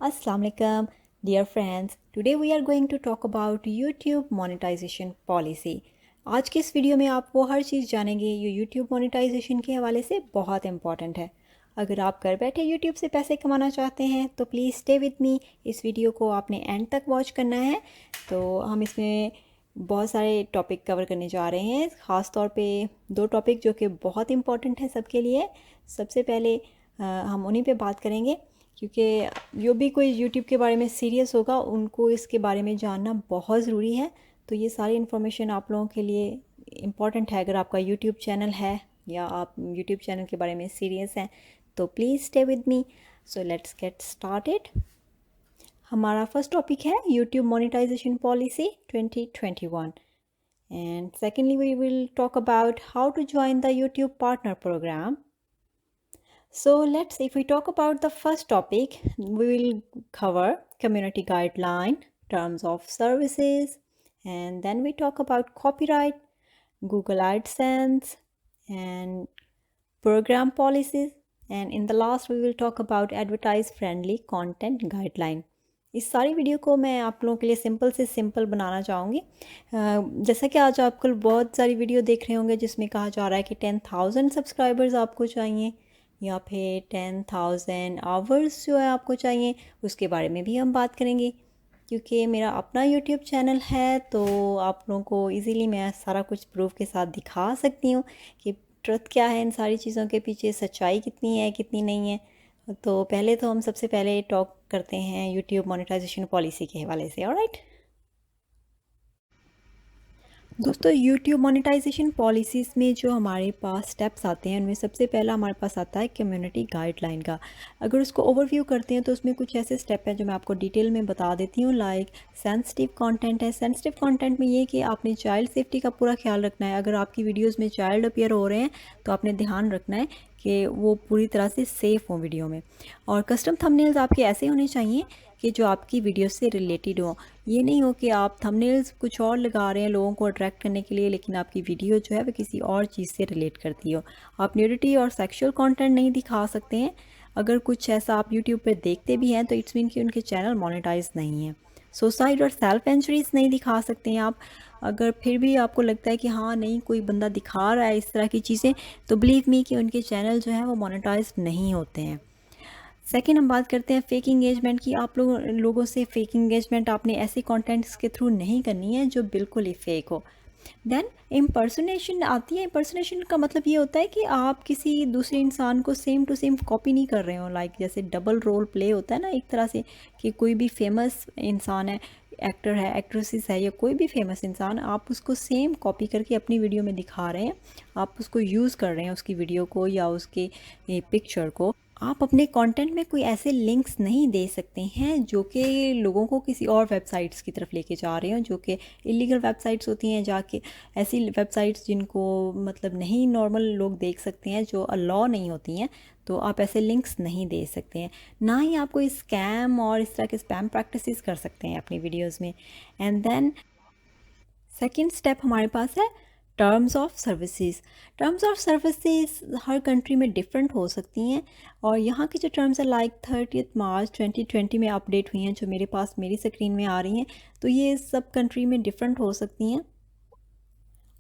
Assalamu alaikum, dear friends. Today we are going to talk about YouTube monetization policy. आज के इस video में आप वो हर चीज़ जानेंगे ये YouTube monetization के हवाले से बहुत इम्पॉर्टेंट है। अगर आप घर बैठे YouTube से पैसे कमाना चाहते हैं तो प्लीज़ स्टे विद मी। इस वीडियो को आपने एंड तक वॉच करना है। तो हम इसमें बहुत सारे टॉपिक कवर करने जा रहे हैं, ख़ास तौर पे दो टॉपिक जो कि बहुत इम्पॉर्टेंट हैं सबके लिए। सबसे पहले हम उन्हीं पे बात करेंगे, क्योंकि जो भी कोई यूट्यूब के बारे में सीरियस होगा उनको इसके बारे में जानना बहुत ज़रूरी है। तो ये सारी इन्फॉर्मेशन आप लोगों के लिए इम्पॉर्टेंट है अगर आपका यूट्यूब चैनल है या आप यूट्यूब चैनल के बारे में सीरियस हैं। तो please stay with me. So let's get started. हमारा फर्स्ट टॉपिक है YouTube monetisation policy 2021 and secondly we will talk about how to join the YouTube partner programme. So if we talk about the first topic, we will cover community guideline, terms of services, and then we talk about copyright, Google AdSense, and program policies, and in the last we will talk about advertise friendly content guideline. इस सारी video को मैं आप लोगों के लिए simple से simple बनाना चाहूँगी। जैसा कि आज आप कल बहुत सारी वीडियो देख रहे होंगे जिसमें कहा जा रहा है कि 10,000 सब्सक्राइबर्स आपको चाहिए या फिर 10,000 आवर्स जो है आपको चाहिए, उसके बारे में भी हम बात करेंगे। क्योंकि मेरा अपना यूट्यूब चैनल है तो आप लोगों को इजीली मैं सारा कुछ प्रूफ के साथ दिखा सकती हूँ कि ट्रुथ क्या है, इन सारी चीज़ों के पीछे सच्चाई कितनी है कितनी नहीं है। तो पहले तो हम सबसे पहले टॉक करते हैं यूट्यूब मोनेटाइजेशन पॉलिसी के हवाले से। ऑलराइट दोस्तों, यूट्यूब मोनेटाइजेशन पॉलिसीज़ में जो हमारे पास स्टेप्स आते हैं उनमें सबसे पहला हमारे पास आता है कम्युनिटी गाइडलाइन का। अगर उसको ओवरव्यू करते हैं तो उसमें कुछ ऐसे स्टेप हैं जो मैं आपको डिटेल में बता देती हूँ। लाइक सेंसिटिव कंटेंट है। सेंसिटिव कंटेंट में ये कि आपने चाइल्ड सेफ्टी का पूरा ख्याल रखना है। अगर आपकी वीडियोज़ में चाइल्ड अपीयर हो रहे हैं तो आपने ध्यान रखना है कि वो पूरी तरह से सेफ़ हों वीडियो में। और कस्टम थंबनेल्स आपके ऐसे होने चाहिए कि जो आपकी वीडियो से रिलेटेड हो। ये नहीं हो कि आप थंबनेल्स कुछ और लगा रहे हैं लोगों को अट्रैक्ट करने के लिए, लेकिन आपकी वीडियो जो है वो किसी और चीज़ से रिलेट करती हो। आप न्यूडिटी और सेक्सुअल कंटेंट नहीं दिखा सकते हैं। अगर कुछ ऐसा आप यूट्यूब पर देखते भी हैं तो इट्स मीन कि उनके चैनल मोनेटाइज नहीं है। सुसाइड और सेल्फ इंजरीज नहीं दिखा सकते हैं आप। अगर फिर भी आपको लगता है कि हाँ नहीं कोई बंदा दिखा रहा है इस तरह की चीज़ें, तो बिलीव मी कि उनके चैनल जो हैं वो मोनेटाइज नहीं होते हैं। सेकेंड हम बात करते हैं फेक इंगेजमेंट की। आप लोगों से फेक इंगेजमेंट आपने ऐसे कंटेंट्स के थ्रू नहीं करनी है जो बिल्कुल ही फेक हो। देन इम्पर्सोनेशन आती है। इम्पर्सोनेशन का मतलब ये होता है कि आप किसी दूसरे इंसान को सेम टू सेम कॉपी नहीं कर रहे हो। लाइक जैसे डबल रोल प्ले होता है ना एक तरह से, कि कोई भी फेमस इंसान है, एक्टर है, एक्ट्रेसेस है या कोई भी फेमस इंसान, आप उसको सेम कॉपी करके अपनी वीडियो में दिखा रहे हैं। आप उसको यूज़ कर रहे हैं उसकी वीडियो को या उसके पिक्चर को। आप अपने कंटेंट में कोई ऐसे लिंक्स नहीं दे सकते हैं जो कि लोगों को किसी और वेबसाइट्स की तरफ लेके जा रहे हो, जो कि इलीगल वेबसाइट्स होती हैं। जाके ऐसी वेबसाइट्स जिनको मतलब नहीं नॉर्मल लोग देख सकते हैं, जो अलाउ नहीं होती हैं, तो आप ऐसे लिंक्स नहीं दे सकते हैं। ना ही आप कोई स्कैम और इस तरह के स्पैम प्रैक्टिसेस कर सकते हैं अपनी वीडियोज़ में। एंड देन सेकेंड स्टेप हमारे पास है terms of services. Terms of services her country में डिफरेंट हो सकती हैं, और यहाँ की जो टर्म्स है लाइक 30 मार्च 2020 में अपडेट हुई हैं, जो मेरे पास मेरी स्क्रीन में आ रही हैं। तो ये सब कंट्री में डिफरेंट हो सकती हैं।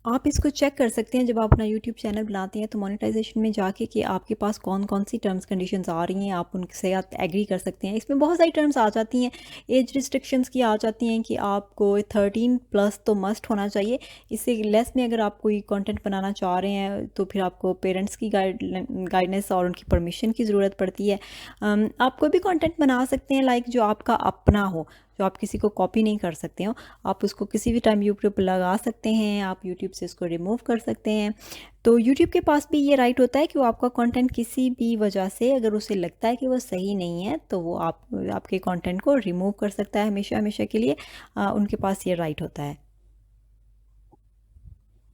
आप इसको चेक कर सकते हैं जब आप अपना यूट्यूब चैनल बनाते हैं तो मोनेटाइजेशन में जाके कि आपके पास कौन कौन सी टर्म्स कंडीशंस आ रही हैं, आप उनसे आप एग्री कर सकते हैं। इसमें बहुत सारी टर्म्स आ जाती हैं। एज रिस्ट्रिक्शंस की आ जाती हैं कि आपको 13+ तो मस्ट होना चाहिए। इससे लेस में अगर आप कोई कंटेंट बनाना चाह रहे हैं तो फिर आपको पेरेंट्स की गाइडेंस और उनकी परमिशन की ज़रूरत पड़ती है। आप कोई भी कंटेंट बना सकते हैं लाइक जो आपका अपना हो, जो आप किसी को कॉपी नहीं कर सकते हो। आप उसको किसी भी टाइम यूट्यूब पर लगा सकते हैं, आप यूट्यूब से उसको रिमूव कर सकते हैं। तो यूट्यूब के पास भी ये राइट होता है कि वो आपका कंटेंट किसी भी वजह से अगर उसे लगता है कि वो सही नहीं है तो वो आपके कंटेंट को रिमूव कर सकता है हमेशा हमेशा के लिए। उनके पास ये राइट होता है।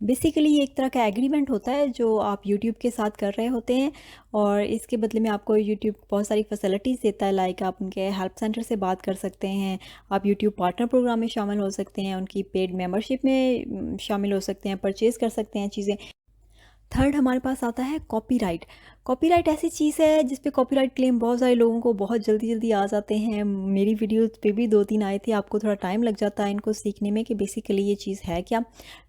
बेसिकली ये एक तरह का एग्रीमेंट होता है जो आप यूट्यूब के साथ कर रहे होते हैं, और इसके बदले में आपको यूट्यूब बहुत सारी फैसिलिटीज़ देता है। लाइक आप उनके हेल्प सेंटर से बात कर सकते हैं, आप यूट्यूब पार्टनर प्रोग्राम में शामिल हो सकते हैं, उनकी पेड मेंबरशिप में शामिल हो सकते हैं, परचेज़ कर सकते हैं चीज़ें। थर्ड हमारे पास आता है कॉपीराइट। कॉपीराइट ऐसी चीज़ है जिस पे कॉपीराइट क्लेम बहुत सारे लोगों को बहुत जल्दी-जल्दी आ जाते हैं। मेरी वीडियोज़ पे भी 2-3 आए थे, आपको थोड़ा टाइम लग जाता है इनको सीखने में कि बेसिकली ये चीज़ है क्या।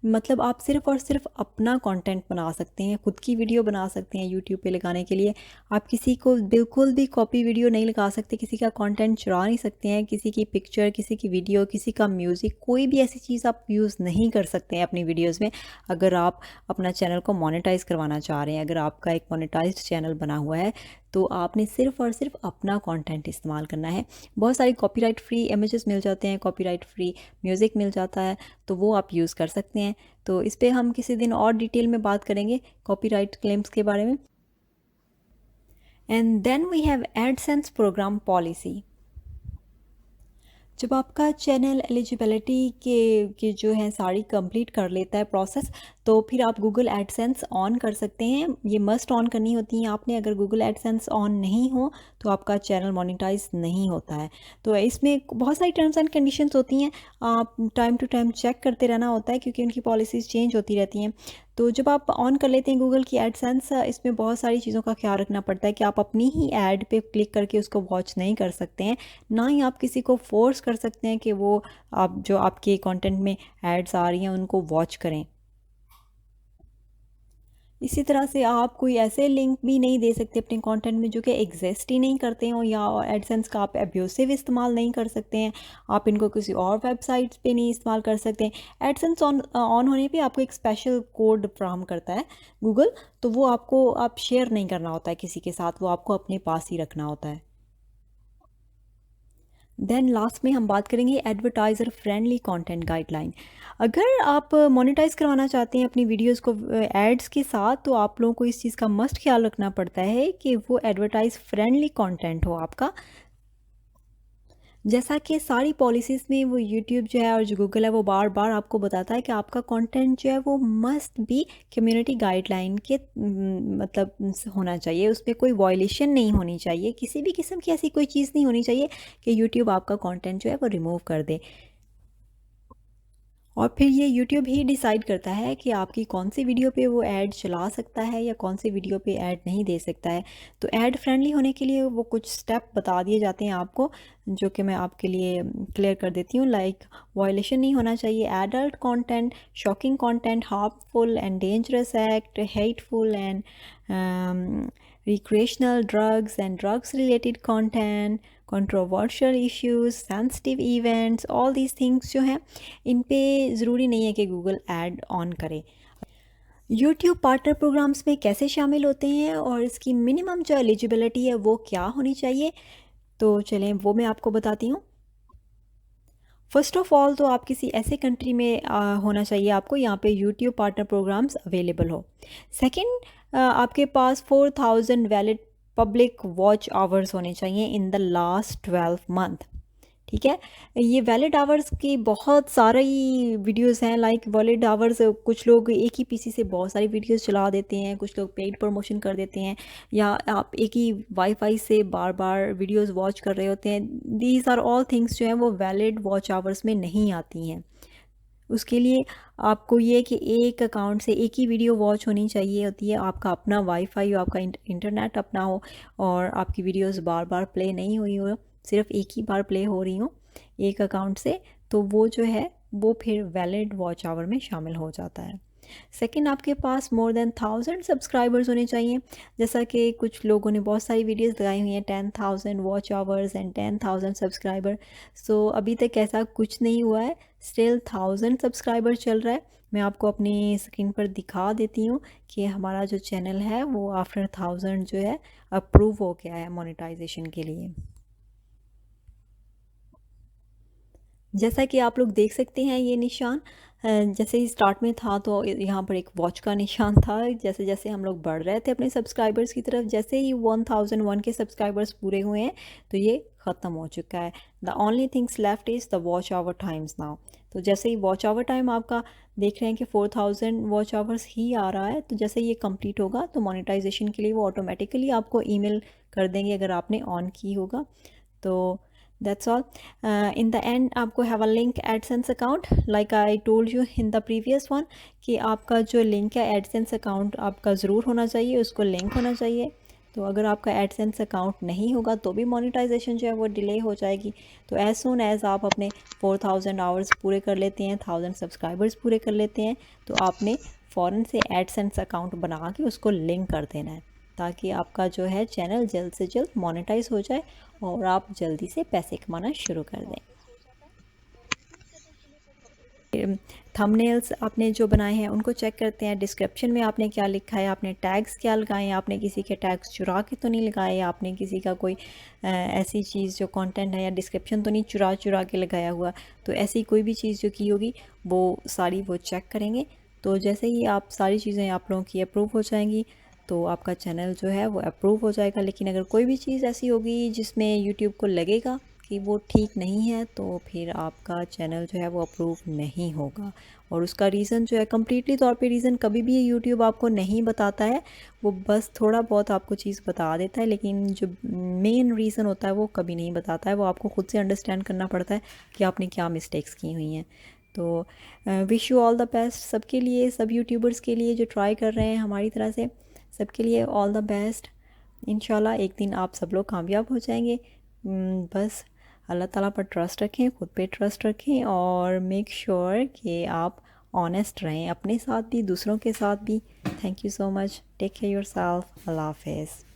मतलब आप सिर्फ़ और सिर्फ़ अपना कंटेंट बना सकते हैं, खुद की वीडियो बना सकते हैं यूट्यूब पे लगाने के लिए। आप किसी को बिल्कुल भी कॉपी वीडियो नहीं लगा सकते, किसी का कंटेंट चुरा नहीं सकते हैं, किसी की पिक्चर, किसी की वीडियो, किसी का म्यूज़िक, कोई भी ऐसी चीज़ आप यूज़ नहीं कर सकते हैं अपनी वीडियोज़ में। अगर आप अपना चैनल को मोनेटाइज़ करवाना चाह रहे हैं, अगर आपका एक मोनेटाइज्ड चैनल बना हुआ है, तो आपने सिर्फ़ और सिर्फ़ अपना कंटेंट इस्तेमाल करना है। बहुत सारी कॉपीराइट फ्री इमेजेस मिल जाते हैं, कॉपीराइट फ्री म्यूज़िक मिल जाता है, तो वो आप यूज़ कर सकते हैं। तो इस पे हम किसी दिन और डिटेल में बात करेंगे कॉपीराइट क्लेम्स के बारे में। And then we have AdSense program policy. जब आपका चैनल एलिजिबिलिटी के जो है सारी कंप्लीट कर लेता है प्रोसेस, तो फिर आप गूगल एडसेंस ऑन कर सकते हैं। ये मस्ट ऑन करनी होती है आपने। अगर गूगल एडसेंस ऑन नहीं हो तो आपका चैनल मोनेटाइज नहीं होता है। तो इसमें बहुत सारी टर्म्स एंड कंडीशंस होती हैं, आप टाइम टू टाइम चेक करते रहना होता है क्योंकि उनकी पॉलिसीज़ चेंज होती रहती हैं। तो जब आप ऑन कर लेते हैं गूगल की एडसेंस, इसमें बहुत सारी चीज़ों का ख्याल रखना पड़ता है कि आप अपनी ही ऐड पे क्लिक करके उसको वॉच नहीं कर सकते हैं, ना ही आप किसी को फोर्स कर सकते हैं कि वो आप जो आपके कंटेंट में एड्स आ रही हैं उनको वॉच करें। इसी तरह से आप कोई ऐसे लिंक भी नहीं दे सकते अपने कंटेंट में जो कि एग्जिस्ट ही नहीं करते हों, या एडसेंस का आप अब्यूसिव इस्तेमाल नहीं कर सकते हैं। आप इनको किसी और वेबसाइट्स पे नहीं इस्तेमाल कर सकते हैं। एडसेंस ऑन ऑन होने पे आपको एक स्पेशल कोड फ्राहम करता है गूगल, तो वो आपको आप शेयर नहीं करना होता है किसी के साथ, वो आपको अपने पास ही रखना होता है। देन लास्ट में हम बात करेंगे एडवर्टाइज़र फ्रेंडली कंटेंट गाइडलाइन। अगर आप मोनेटाइज करवाना चाहते हैं अपनी वीडियोस को एड्स के साथ, तो आप लोगों को इस चीज़ का मस्ट ख्याल रखना पड़ता है कि वो एडवर्टाइज फ्रेंडली कंटेंट हो आपका। जैसा कि सारी पॉलिसीज़ में वो यूट्यूब जो है और जो गूगल है वो बार बार आपको बताता है कि आपका कंटेंट जो है वो मस्ट बी कम्युनिटी गाइडलाइन के मतलब होना चाहिए, उसमें कोई वायलेशन नहीं होनी चाहिए, किसी भी किस्म की ऐसी कोई चीज़ नहीं होनी चाहिए कि यूट्यूब आपका कंटेंट जो है वो रिमूव कर दे। और फिर ये यूट्यूब ही डिसाइड करता है कि आपकी कौन सी वीडियो पे वो ऐड चला सकता है या कौन सी वीडियो पे ऐड नहीं दे सकता है। तो ऐड फ्रेंडली होने के लिए वो कुछ स्टेप बता दिए जाते हैं आपको, जो कि मैं आपके लिए क्लियर कर देती हूँ। लाइक वायलेशन नहीं होना चाहिए, adult content, shocking content, harmful and dangerous act, hateful and recreational drugs and drugs related content, controversial issues, sensitive events, all these things जो हैं इन पे ज़रूरी नहीं है कि गूगल ऐड ऑन करे। यूट्यूब पार्टनर प्रोग्राम्स में कैसे शामिल होते हैं और इसकी मिनिमम जो एलिजिबिलिटी है वो क्या होनी चाहिए, तो चलें वो मैं आपको बताती हूँ। फ़र्स्ट ऑफ़ ऑल तो आप किसी ऐसे कंट्री में होना चाहिए आपको यहाँ पे यूट्यूब पार्टनर प्रोग्राम्स अवेलेबल हो। सेकंड, आपके पास 4000 वैलिड पब्लिक वॉच आवर्स होने चाहिए इन द लास्ट 12 मंथ। ठीक है, ये वैलिड आवर्स की बहुत सारी वीडियोस हैं। लाइक वैलिड आवर्स, कुछ लोग एक ही पीसी से बहुत सारी वीडियोस चला देते हैं, कुछ लोग पेड प्रमोशन कर देते हैं, या आप एक ही वाईफाई से बार बार वीडियोस वॉच कर रहे होते हैं। दीज आर ऑल थिंग्स जो हैं वो वैलिड वॉच आवर्स में नहीं आती हैं। उसके लिए आपको ये कि एक अकाउंट से एक ही वीडियो वॉच होनी चाहिए होती है, आपका अपना वाईफाई हो, आपका इंटरनेट अपना हो, और आपकी वीडियोस बार बार प्ले नहीं हुई हो, सिर्फ एक ही बार प्ले हो रही हो एक अकाउंट से, तो वो जो है वो फिर वैलिड वॉच आवर में शामिल हो जाता है। सेकंड, आपके पास मोर देन 1000 सब्सक्राइबर्स होने चाहिए। जैसा कि कुछ लोगों ने बहुत सारी वीडियोस लगाई हुई हैं 10,000 वॉच आवर्स एंड 10,000 सब्सक्राइबर। सो अभी तक ऐसा कुछ नहीं हुआ है, स्टिल 1000 सब्सक्राइबर चल रहा है। मैं आपको अपनी स्क्रीन पर दिखा देती हूँ कि हमारा जो चैनल है वो आफ्टर 1000 जो है अप्रूव हो गया है मोनेटाइजेशन के लिए। जैसा कि आप लोग देख सकते हैं ये निशान, जैसे ही स्टार्ट में था तो यहाँ पर एक वॉच का निशान था। जैसे जैसे हम लोग बढ़ रहे थे अपने सब्सक्राइबर्स की तरफ, जैसे ही 1001 के सब्सक्राइबर्स पूरे हुए हैं तो ये ख़त्म हो चुका है। The only things left is the watch hour times now. तो जैसे ही वॉच आवर टाइम आपका देख रहे हैं कि 4000 वॉच आवर्स ही आ रहा है, तो जैसे ये कंप्लीट होगा तो मोनेटाइजेशन के लिए वो ऑटोमेटिकली आपको ईमेल कर देंगे अगर आपने ऑन की होगा। तो that's all. In the end आपको have a link AdSense account like I told you in the previous one कि आपका जो लिंक है AdSense account आपका ज़रूर होना चाहिए, उसको लिंक होना चाहिए। तो अगर आपका एडसेंस अकाउंट नहीं होगा तो भी मोनेटाइजेशन जो है वो डिले हो जाएगी। तो एज़ सून एज़ आप अपने 4000 आवर्स पूरे कर लेते हैं, 1000 सब्सक्राइबर्स पूरे कर लेते हैं, तो आपने फ़ौरन से एडसेंस अकाउंट बना के उसको लिंक कर देना है, ताकि आपका जो है चैनल जल्द से जल्द मोनेटाइज हो जाए और आप जल्दी से पैसे कमाना शुरू कर दें। थंबनेल्स आपने जो बनाए हैं उनको चेक करते हैं, डिस्क्रिप्शन में आपने क्या लिखा है, आपने टैग्स क्या लगाए हैं, आपने किसी के टैग्स चुरा के तो नहीं लगाए, आपने किसी का कोई ऐसी चीज़ जो कंटेंट है या डिस्क्रिप्शन तो नहीं चुरा चुरा के लगाया हुआ। तो ऐसी कोई भी चीज़ जो की होगी वो सारी वो चेक करेंगे। तो जैसे ही आप सारी चीज़ें आप लोगों की अप्रूव हो जाएंगी तो आपका चैनल जो है वो अप्रूव हो जाएगा। लेकिन अगर कोई भी चीज़ ऐसी होगी जिसमें यूट्यूब को लगेगा कि वो ठीक नहीं है तो फिर आपका चैनल जो है वो अप्रूव नहीं होगा। और उसका रीज़न जो है कम्प्लीटली तौर पे रीज़न कभी भी यूट्यूब आपको नहीं बताता है, वो बस थोड़ा बहुत आपको चीज़ बता देता है, लेकिन जो मेन रीज़न होता है वो कभी नहीं बताता है। वो आपको खुद से अंडरस्टैंड करना पड़ता है कि आपने क्या मिस्टेक्स की हुई हैं। तो wish you all the best सबके लिए, सब यूट्यूबर्स के लिए जो ट्राई कर रहे हैं हमारी तरह से, सबके लिए ऑल द बेस्ट। इंशाल्लाह एक दिन आप सब लोग कामयाब हो जाएंगे। बस अल्लाह ताला पर ट्रस्ट रखें, खुद पे ट्रस्ट रखें और मेक श्योर कि आप ऑनेस्ट रहें अपने साथ भी दूसरों के साथ भी। Thank you so much, take care yourself, अल्लाह हाफिज़।